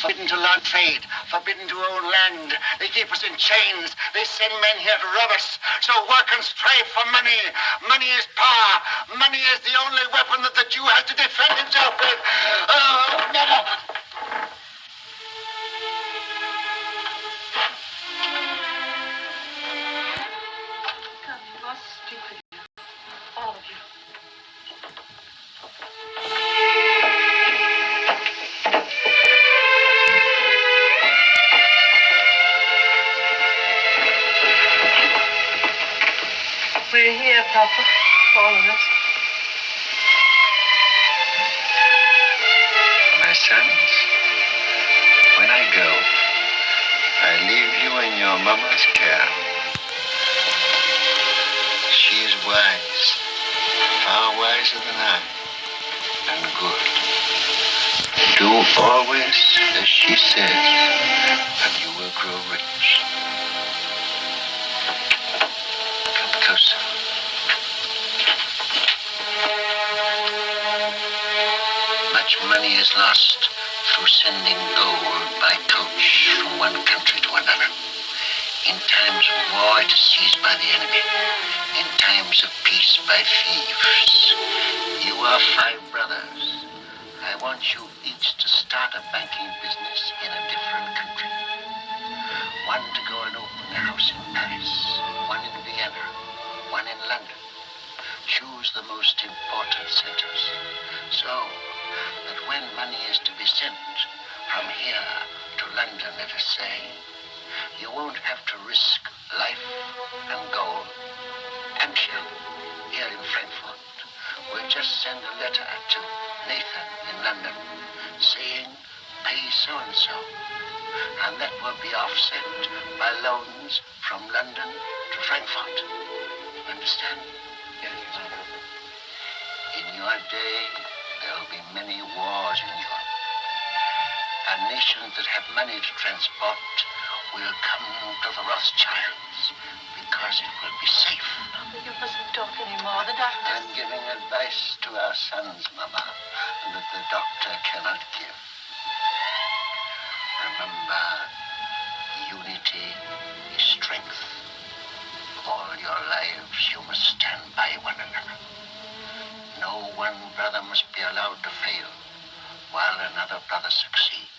forbidden to learn trade, forbidden to own land. They keep us in chains. They send men here to rob us. So work and strive for money. Money is power. Money is the only weapon that the Jew has to defend himself with. Oh, never. You are stupid. All of you. We're here, Papa. All of us. My sons, when I go, I leave you in your mama's care. She is wise, far wiser than I, and good. Do always as she says, and you will grow rich. Come closer. Much money is lost through sending gold by coach from one country to another. In times of war, it is seized by the enemy. In times of peace, by thieves. You are 5 brothers. I want you each to start a banking business in a different country. One to go and open a house in Paris, one in Vienna, one in London. Choose the most important centers, so that when money is to be sent from here to London, let us say, you won't have to risk life and gold. And here in Frankfurt, we'll just send a letter to Nathan in London saying, pay so-and-so. And that will be offset by loans from London to Frankfurt. Understand? Yes. In your day, there will be many wars in Europe. And nations that have money to transport will come to the Rothschilds because it will be safe. Papa, you mustn't talk anymore. The doctor... I'm giving advice to our sons, Mama, that the doctor cannot give. Remember, unity is strength. All your lives you must stand by one another. No one brother must be allowed to fail while another brother succeeds.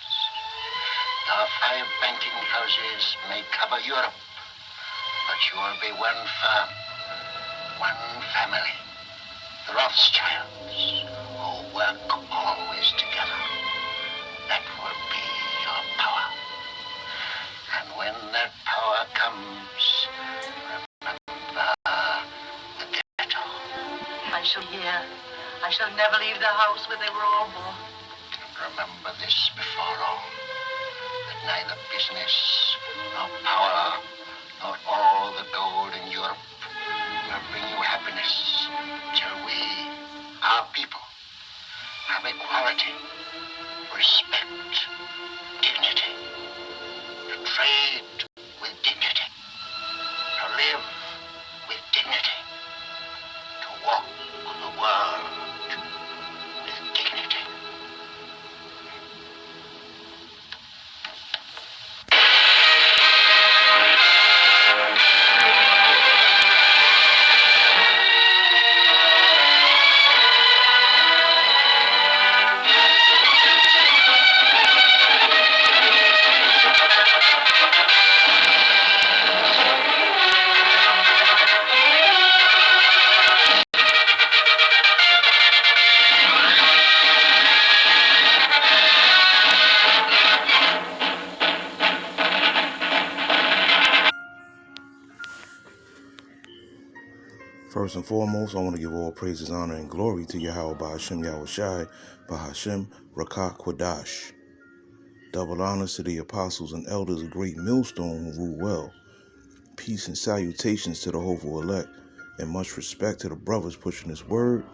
Our 5 banking houses may cover Europe, but you will be one firm, one family, the Rothschilds, who work always together. That will be your power. And when that power comes, remember the ghetto. I shall hear. I shall never leave the house where they were all born. Remember this before all, that neither business, nor power, nor all the gold in Europe will bring you happiness till we, our people, have equality, respect, dignity, to trade with dignity, to live with dignity, to walk the world with dignity. First and foremost, I want to give all praises, honor, and glory to Yahweh Bahashem Yahushai, Bahashem Rakah Kwadash. Double honors to the apostles and elders of great millstone who rule well. Peace and salutations to the hopeful elect, and much respect to the brothers pushing this word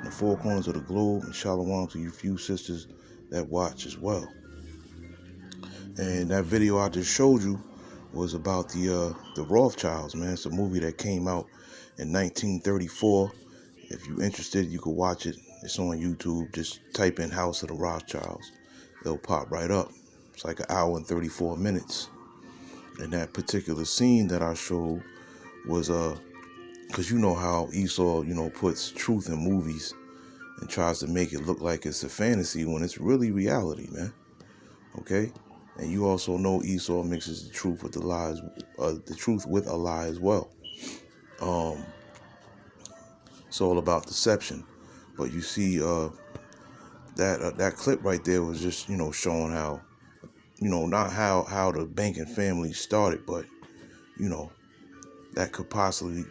in the 4 corners of the globe, and shalom to you few sisters that watch as well. And that video I just showed you was about the Rothschilds, man. It's a movie that came out in 1934. If you're interested, you can watch it. It's on YouTube. Just type in House of the Rothschilds. It'll pop right up. It's like an hour and 34 minutes. And that particular scene that I showed was because you know how Esau, puts truth in movies and tries to make it look like it's a fantasy when it's really reality, man. Okay? And you also know Esau mixes the truth with the truth with a lie as well. It's all about deception. But you see, that clip right there was just, showing how, not how the banking family started, but, that could possibly,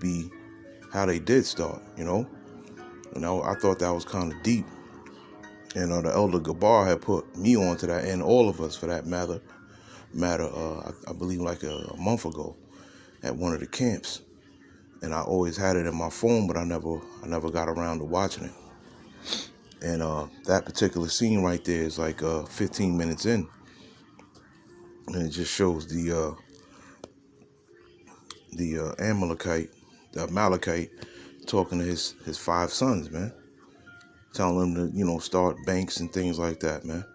be how they did start, And I thought that was kind of deep. And the elder Gabar had put me onto that, and all of us for that matter, I believe like a month ago at one of the camps. And I always had it in my phone, but I never got around to watching it. And that particular scene right there is like 15 minutes in, and it just shows the Amalekite, talking to his 5 sons, man, telling them to start banks and things like that, man.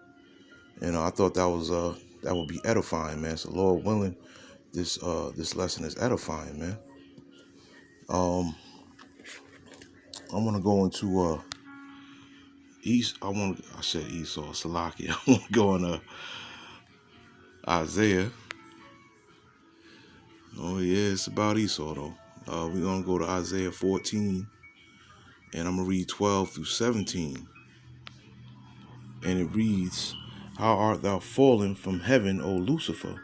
And I thought that would be edifying, man. So Lord willing, this lesson is edifying, man. I want to go into I said Esau, Salakia. I want to go into Isaiah. Oh yeah, it's about Esau though. We're gonna go to Isaiah 14, and I'm gonna read 12 through 17. And it reads, "How art thou fallen from heaven, O Lucifer,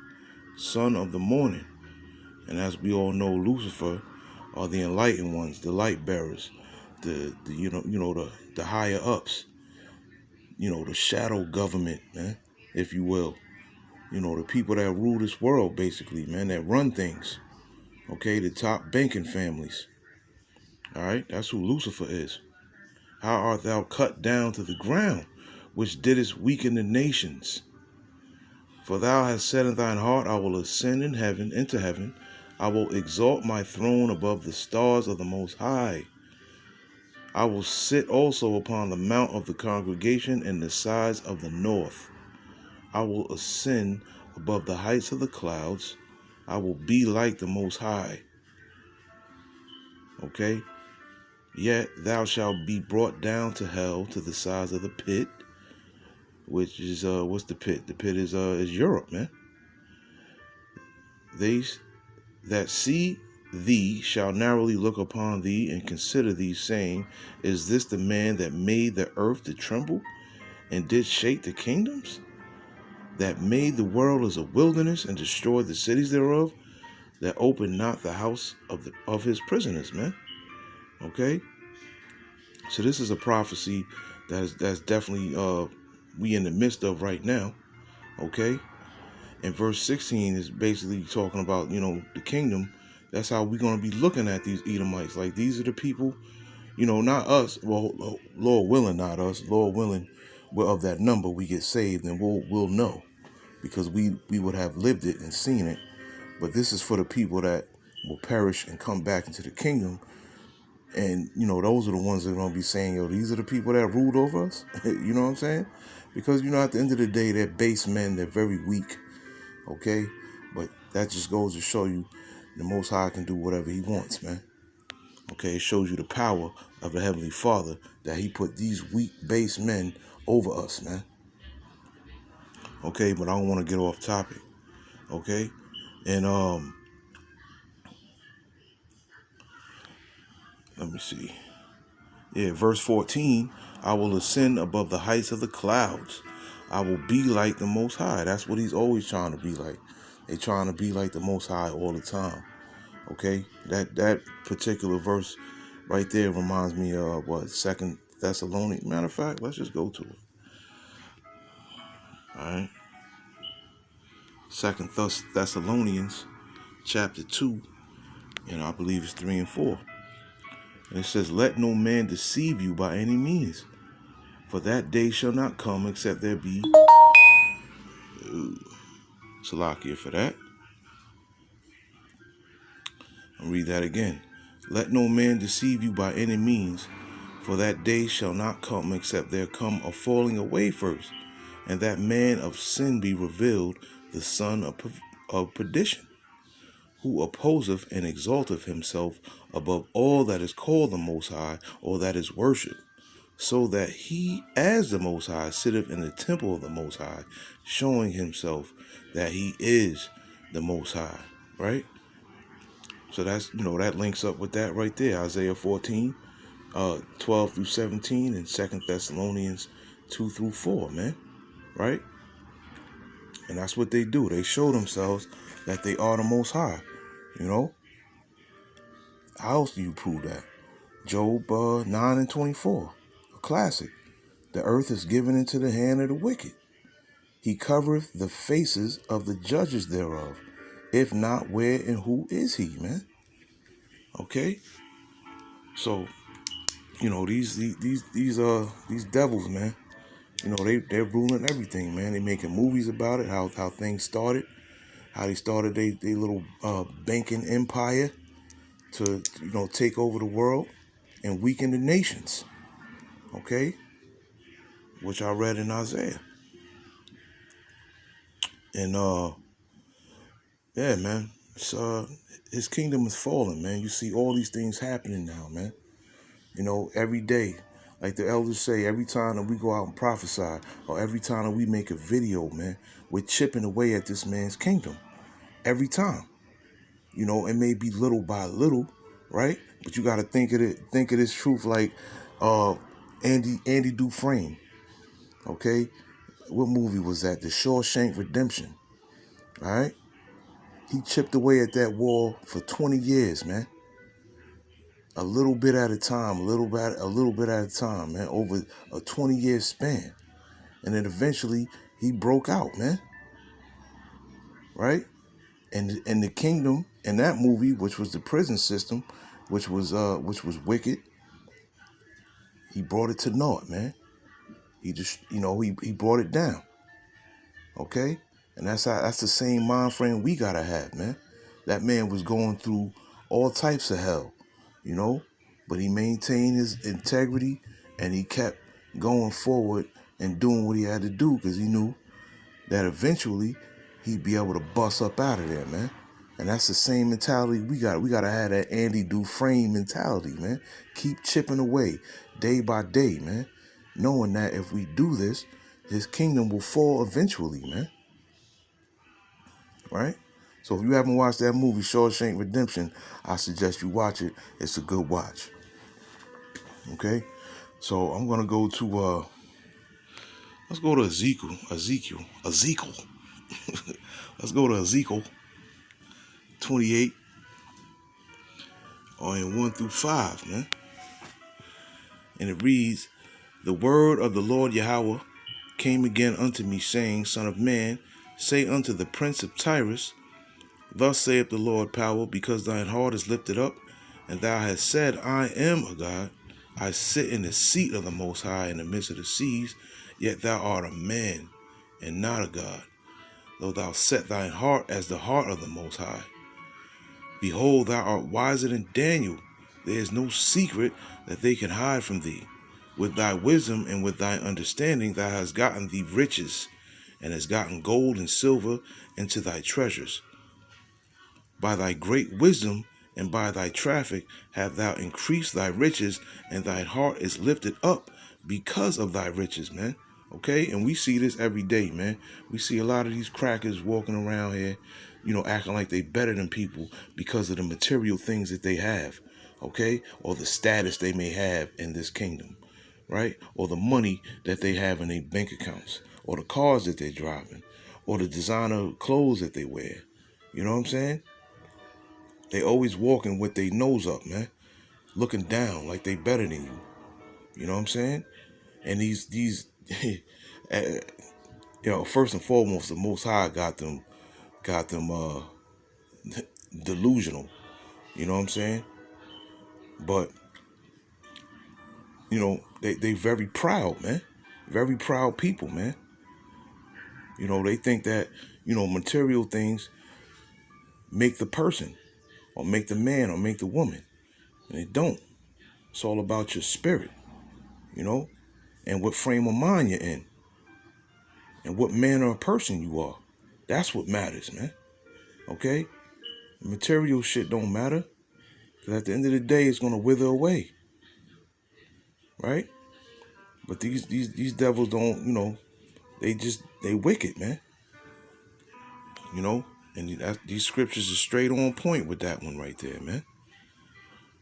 son of the morning?" And as we all know, Lucifer are the enlightened ones, the light bearers, the the higher ups, the shadow government, man, if you will. The people that rule this world, basically, man, that run things. Okay, the top banking families. All right, that's who Lucifer is. How art thou cut down to the ground, which didst weaken the nations? For thou hast said in thine heart, I will ascend into heaven. I will exalt my throne above the stars of the Most High. I will sit also upon the mount of the congregation in the sides of the north. I will ascend above the heights of the clouds. I will be like the Most High. Okay? Yet thou shalt be brought down to hell, to the sides of the pit, which is what's the pit? The pit is Europe, man. They that see thee shall narrowly look upon thee and consider thee, saying, is this the man that made the earth to tremble and did shake the kingdoms? That made the world as a wilderness and destroyed the cities thereof? That opened not the house of his prisoners, man. Okay? So this is a prophecy that's definitely we in the midst of right now. Okay? And verse 16 is basically talking about, the kingdom. That's how we're going to be looking at these Edomites. Like, these are the people, not us. Well, Lord willing, not us. Lord willing, we're of that number. We get saved, and we'll know, because we would have lived it and seen it. But this is for the people that will perish and come back into the kingdom. And, those are the ones that are going to be saying, yo, these are the people that ruled over us. You know what I'm saying? Because, at the end of the day, they're base men. They're very weak. Okay? But that just goes to show you the Most High can do whatever he wants, man. Okay? It shows you the power of the Heavenly Father, that he put these weak base men over us, man. Okay? But I don't want to get off topic. Okay? And, let me see. Yeah, verse 14, I will ascend above the heights of the clouds. I will be like the Most High. That's what he's always trying to be like. They're trying to be like the Most High all the time. Okay? That particular verse right there reminds me of what? 2 Thessalonians. Matter of fact, let's just go to it. All right? 2 Thessalonians chapter 2, and I believe it's 3 and 4. And it says, let no man deceive you by any means, for that day shall not come except there be Salakia for that. I'll read that again. Let no man deceive you by any means, for that day shall not come except there come a falling away first, and that man of sin be revealed, the son of perdition, who opposeth and exalteth himself above all that is called the Most High, or that is worshipped, so that he, as the Most High, sitteth in the temple of the Most High, showing himself that he is the Most High, right? So that's, that links up with that right there, Isaiah 14, 12 through 17, and 2 Thessalonians 2 through 4, man, right? And that's what they do. They show themselves that they are the Most High, How else do you prove that? Job 9 and 24, a classic. The earth is given into the hand of the wicked. He covereth the faces of the judges thereof. If not, where and who is he, man? Okay? So, these devils, man, they're ruling everything, man. They making movies about it, how things started, how they started they little banking empire to, take over the world and weaken the nations. Okay? Which I read in Isaiah. And yeah, man. It's his kingdom is falling, man. You see all these things happening now, man. Every day. Like the elders say, every time that we go out and prophesy, or every time that we make a video, man, we're chipping away at this man's kingdom. Every time. It may be little by little, right? But you gotta think of this truth like Andy Dufresne. Okay? What movie was that? The Shawshank Redemption. All right? He chipped away at that wall for 20 years, man. A little bit at a time, a little bit at a time, man, over a 20-year span. And then eventually he broke out, man. Right? And the kingdom in that movie, which was the prison system, which was wicked, he brought it to naught, man. He just, he brought it down. Okay? And that's the same mind frame we gotta have, man. That man was going through all types of hell, but he maintained his integrity and he kept going forward and doing what he had to do because he knew that eventually he'd be able to bust up out of there, man. And that's the same mentality we got. We gotta have that Andy Dufresne mentality, man. Keep chipping away day by day, man. Knowing that if we do this, his kingdom will fall eventually, man. Right? So if you haven't watched that movie, Shawshank Redemption, I suggest you watch it. It's a good watch. Okay? So I'm going to go to, let's go to Ezekiel. Let's go to Ezekiel 28, in 1 through 5, man. And it reads, the word of the Lord Yahweh came again unto me, saying, Son of man, say unto the prince of Tyrus, thus saith the Lord power, because thine heart is lifted up, and thou hast said, I am a God. I sit in the seat of the Most High in the midst of the seas, yet thou art a man, and not a God. Though thou set thine heart as the heart of the Most High. Behold, thou art wiser than Daniel. There is no secret that they can hide from thee. With thy wisdom and with thy understanding thou hast gotten thee riches, and hast gotten gold and silver into thy treasures. By thy great wisdom and by thy traffic have thou increased thy riches, and thy heart is lifted up because of thy riches, man. Okay? And we see this every day, man. We see a lot of these crackers walking around here, acting like they better than people because of the material things that they have, okay? Or the status they may have in this kingdom, right? Or the money that they have in their bank accounts, or the cars that they're driving, or the designer clothes that they wear. You know what I'm saying? They always walking with their nose up, man, looking down like they better than you. You know what I'm saying? And these, first and foremost, the Most High got them delusional. You know what I'm saying? But they very proud, man. Very proud people, man. They think that material things make the person, or make the man, or make the woman, and they don't. It's all about your spirit, and what frame of mind you're in. and what manner of person you are. That's what matters, man. Okay? Material shit don't matter. Because at the end of the day, it's gonna wither away. Right? But these devils don't, they wicked, man. And these scriptures are straight on point with that one right there, man.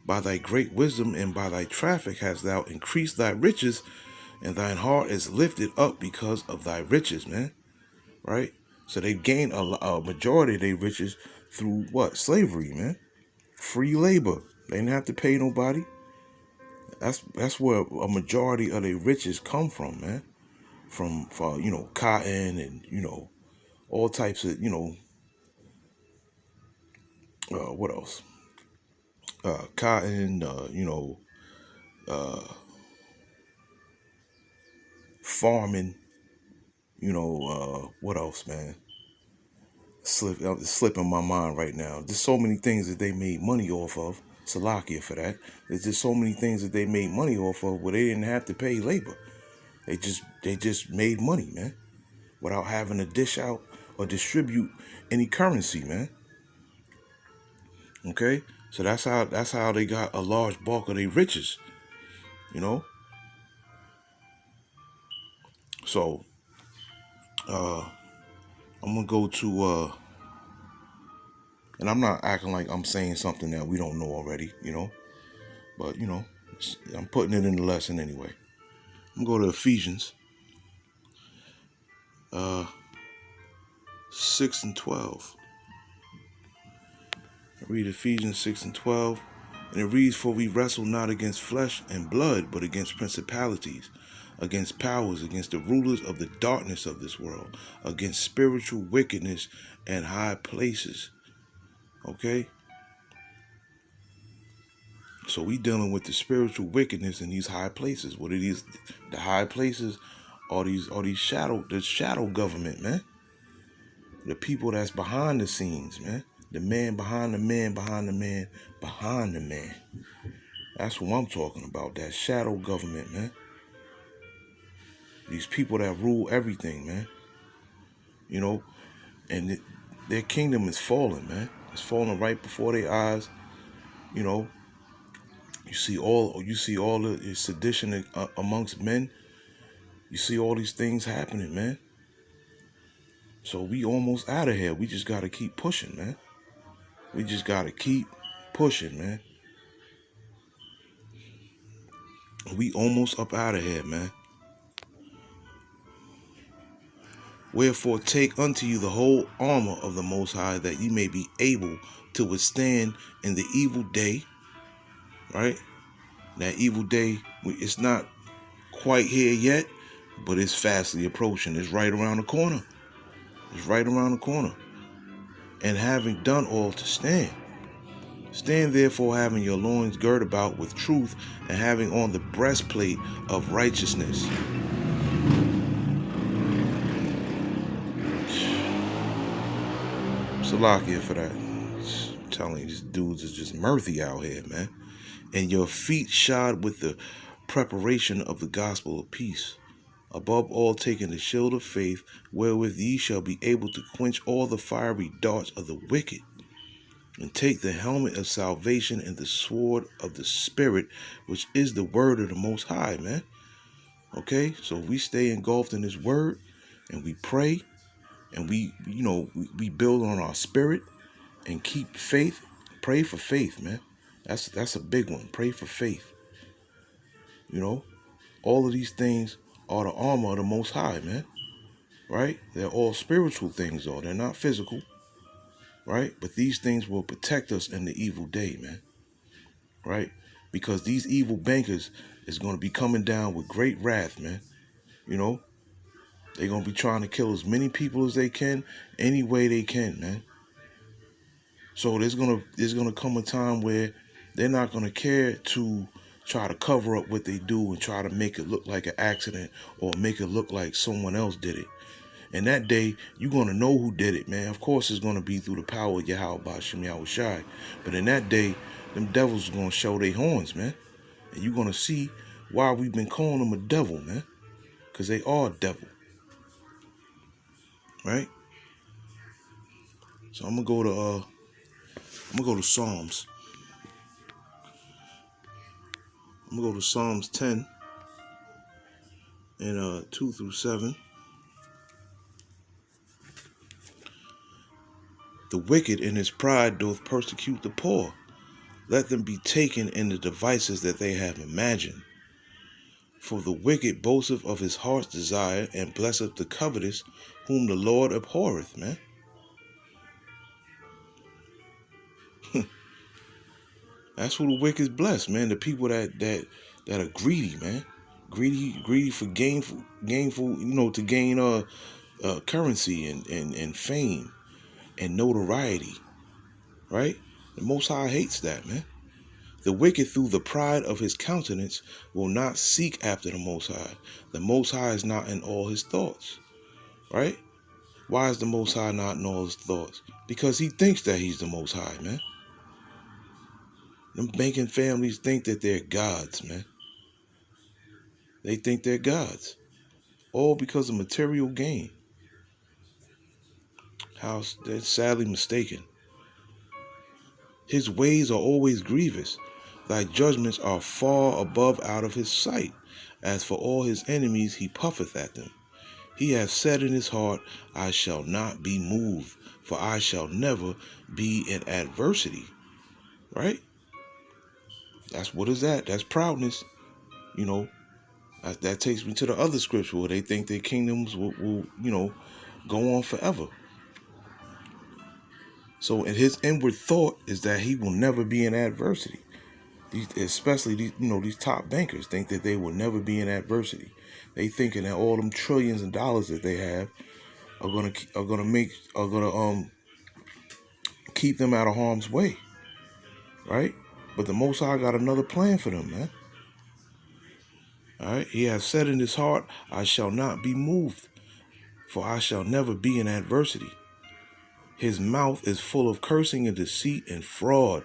By thy great wisdom and by thy traffic hast thou increased thy riches, and thine heart is lifted up because of thy riches, man. Right? So they gained a majority of their riches through what? Slavery, man. Free labor. They didn't have to pay nobody. That's where a majority of their riches come from, man. From cotton and all types of what else? Cotton, farming, what else, man? Slipping my mind right now. There's so many things that they made money off of. Salakia for that. There's just so many things that they made money off of where they didn't have to pay labor. They just made money, man, without having to dish out or distribute any currency, man. Okay, so that's how they got a large bulk of their riches, you know. So I'm gonna go to and I'm not acting like I'm saying something that we don't know already, but I'm putting it in the lesson anyway. I'm gonna go to Ephesians 6 and 12. I read Ephesians 6 and 12, and it reads, "For we wrestle not against flesh and blood, but against principalities, against powers, against the rulers of the darkness of this world, against spiritual wickedness and high places." Okay? So we dealing with the spiritual wickedness in these high places. What it is, the high places are the shadow government, man. The people that's behind the scenes, man. The man behind the man, behind the man, behind the man. That's what I'm talking about. That shadow government, man. These people that rule everything, man. Their kingdom is falling, man. It's falling right before their eyes. You see all the sedition amongst men. You see all these things happening, man. So we almost out of here. We just gotta keep pushing, man. We just gotta keep pushing, man. We almost up out of here, man. Wherefore take unto you the whole armor of the Most High, that ye may be able to withstand in the evil day. Right? That evil day, it's not quite here yet, but it's fastly approaching. It's right around the corner. It's right around the corner. And having done all to stand. Stand therefore, having your loins girt about with truth, and having on the breastplate of righteousness. Salakia for that. I'm telling you, these dudes is just murthy out here, man. And your feet shod with the preparation of the gospel of peace. Above all, taking the shield of faith, wherewith ye shall be able to quench all the fiery darts of the wicked. And take the helmet of salvation and the sword of the Spirit, which is the word of the Most High, man. Okay, so we stay engulfed in His word, and we pray, and we build on our spirit, and keep faith. Pray for faith, man. That's a big one. Pray for faith. All of these things are the armor of the Most High, man. Right? They're all spiritual things, though. They're not physical. Right? But these things will protect us in the evil day, man. Right? Because these evil bankers is going to be coming down with great wrath, man. They're going to be trying to kill as many people as they can, any way they can, man. So there's gonna come a time where they're not gonna care to try to cover up what they do and try to make it look like an accident or make it look like someone else did it. And that day, you're gonna know who did it, man. Of course, it's gonna be through the power of Yahweh Ba'ashem Yahushai. But in that day, them devils are gonna show their horns, man. And you're gonna see why we've been calling them a devil, man. Because they are a devil. right? So I'm gonna go to Psalms. I'm gonna go to Psalms 10 and 2 through 7. The wicked in his pride doth persecute the poor. Let them be taken in the devices that they have imagined. For the wicked boasteth of his heart's desire, and blesseth the covetous, whom the Lord abhorreth, man. That's who the wicked bless, man. The people that are greedy, man. Greedy for gainful, to gain currency and fame and notoriety, right? The Most High hates that, man. The wicked through the pride of his countenance will not seek after the Most High. The Most High is not in all his thoughts, right? Why is the Most High not in all his thoughts? Because he thinks that he's the Most High, man. Them banking families think that they're gods, man. They think they're gods. All because of material gain. How they're sadly mistaken. His ways are always grievous. Thy judgments are far above out of his sight. As for all his enemies, he puffeth at them. He hath said in his heart, I shall not be moved, for I shall never be in adversity. Right? That's what is that? That's proudness. That takes me to the other scripture where they think their kingdoms will go on forever. So in his inward thought is that he will never be in adversity. Especially these top bankers think that they will never be in adversity. They thinking that all them trillions of dollars that they have are gonna keep them out of harm's way, right? But the Most High got another plan for them, man. All right, he has said in his heart, I shall not be moved, for I shall never be in adversity. His mouth is full of cursing and deceit and fraud.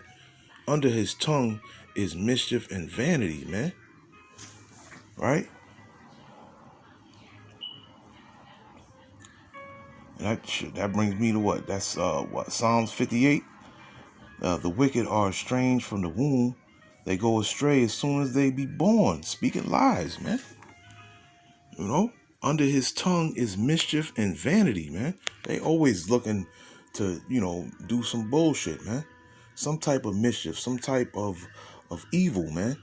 Under his tongue is mischief and vanity, man. Right? And that brings me to what? That's Psalms 58. The wicked are estranged from the womb. They go astray as soon as they be born, speaking lies, man. Under his tongue is mischief and vanity, man. They always looking to, do some bullshit, man. Some type of mischief, some type of evil, man.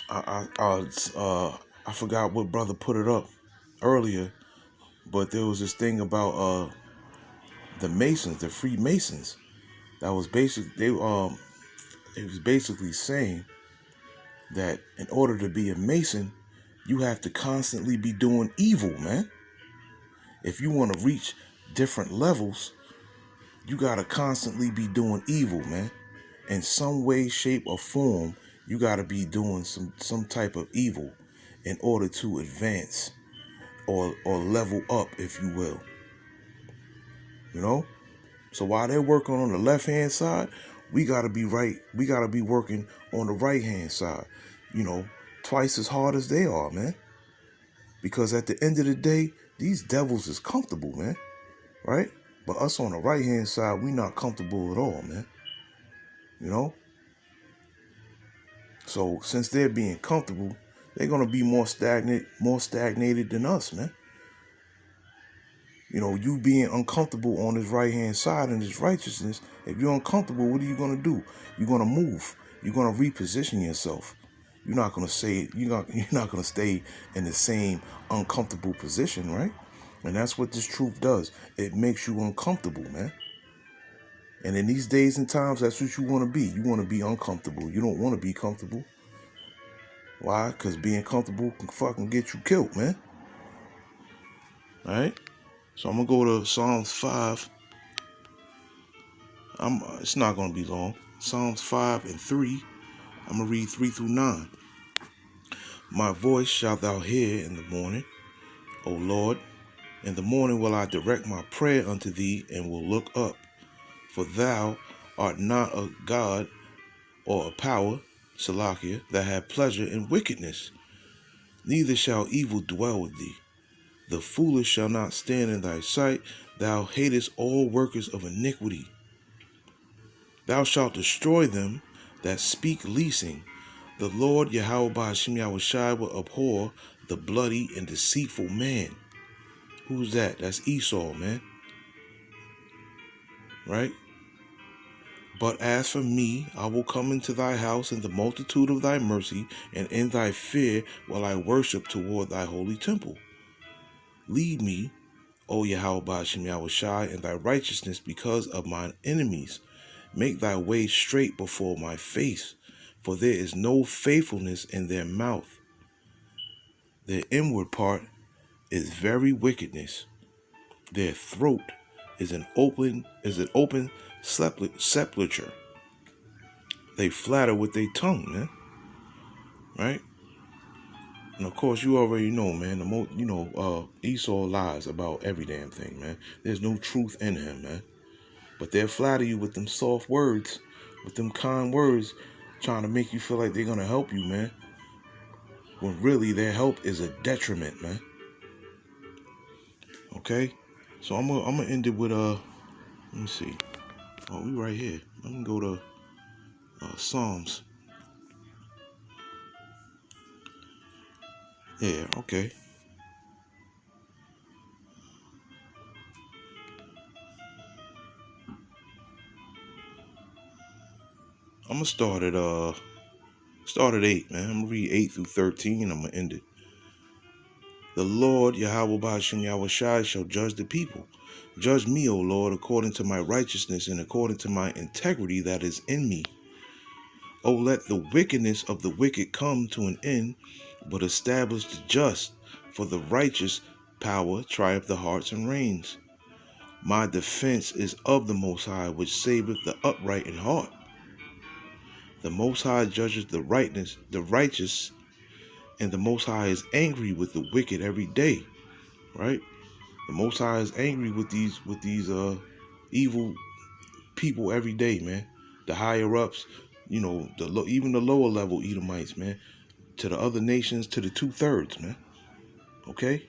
I forgot what brother put it up earlier, but there was this thing about the Masons, the Freemasons. That was it was basically saying that in order to be a Mason, you have to constantly be doing evil, man. If you want to reach different levels, you got to constantly be doing evil, man. In some way, shape, or form, you got to be doing some type of evil in order to advance or level up, if you will. So while they're working on the left-hand side, we got to be right. We got to be working on the right-hand side, twice as hard as they are, man. Because at the end of the day, these devils is comfortable, man. Right? But us on the right-hand side, we not comfortable at all, man. So since they're being comfortable, they're going to be more stagnated than us, man. You being uncomfortable on this right-hand side in this righteousness, if you're uncomfortable, what are you going to do? You're going to move. You're going to reposition yourself. You're not going to stay in the same uncomfortable position, right? And that's what this truth does. It makes you uncomfortable, man. And in these days and times, that's what you want to be. You want to be uncomfortable. You don't want to be comfortable. Why? Because being comfortable can fucking get you killed, man. All right? So I'm going to go to Psalms 5. It's not going to be long. Psalms 5 and 3. I'm going to read 3 through 9. My voice shalt thou hear in the morning, O Lord. In the morning will I direct my prayer unto thee and will look up. For thou art not a God or a power, Salakia, that have pleasure in wickedness. Neither shall evil dwell with thee. The foolish shall not stand in thy sight. Thou hatest all workers of iniquity. Thou shalt destroy them that speak leasing. The Lord Yahweh Ba'ashem Yahushai will abhor the bloody and deceitful man. Who's that? That's Esau, man. Right? But as for me, I will come into thy house in the multitude of thy mercy, and in thy fear will I worship toward thy holy temple. Lead me, O Yahweh Ba'ashem Yahushai, in thy righteousness because of mine enemies. Make thy way straight before my face, for there is no faithfulness in their mouth. Their inward part is very wickedness. Their throat is an open sepulchre. They flatter with their tongue, man. Right? And of course, you already know, man. Esau lies about every damn thing, man. There's no truth in him, man. But they'll flatter you with them soft words, with them kind words, trying to make you feel like they're gonna help you, man. When really their help is a detriment, man. Okay? So I'm gonna end it with let me see. Oh, we right here. Let me go to Psalms. Yeah, okay. I'm gonna start at 8, man. I'm gonna read 8 through 13. I'm gonna end it. The Lord Yahweh Ba'ashem Yahushai shall judge the people. Judge me, O Lord, according to my righteousness and according to my integrity that is in me. O let the wickedness of the wicked come to an end, but establish the just, for the righteous power triumph the hearts and reigns. My defense is of the Most High, which saveth the upright in heart. The Most High judges the righteous, and the Most High is angry with the wicked every day. Right? The Most High is angry with these evil people every day, man. The higher ups, even the lower level Edomites, man. To the other nations, to the 2/3, man. Okay?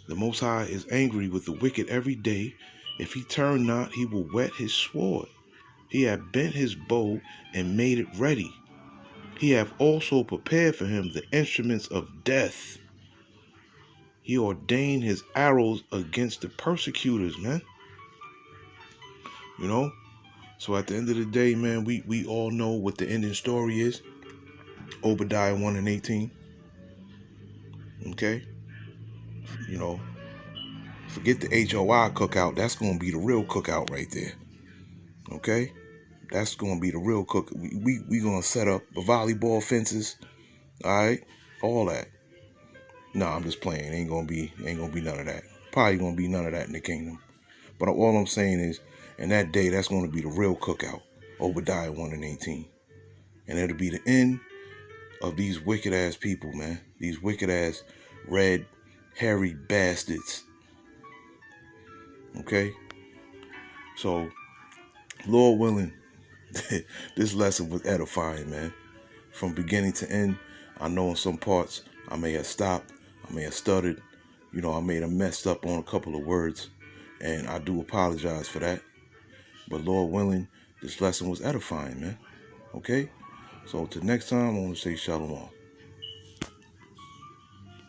The Most High is angry with the wicked every day. If he turn not, he will whet his sword. He hath bent his bow and made it ready. He hath also prepared for him the instruments of death. He ordained his arrows against the persecutors, man. So at the end of the day, man, we all know what the ending story is. Obadiah 1 and 18. Okay? Forget the HOI cookout. That's going to be the real cookout right there. Okay? That's going to be the real cook. We going to set up the volleyball fences. All right? All that. No, I'm just playing. Ain't gonna be none of that. Probably gonna be none of that in the kingdom. But all I'm saying is, in that day, that's gonna be the real cookout. Obadiah 1 and 18. And it'll be the end of these wicked ass people, man. These wicked ass red, hairy bastards. Okay? So, Lord willing, this lesson was edifying, man. From beginning to end, I know in some parts I may have stopped, I may have stuttered, I may have messed up on a couple of words, and I do apologize for that. But Lord willing, this lesson was edifying, man. Okay? So till next time, I want to say shalom.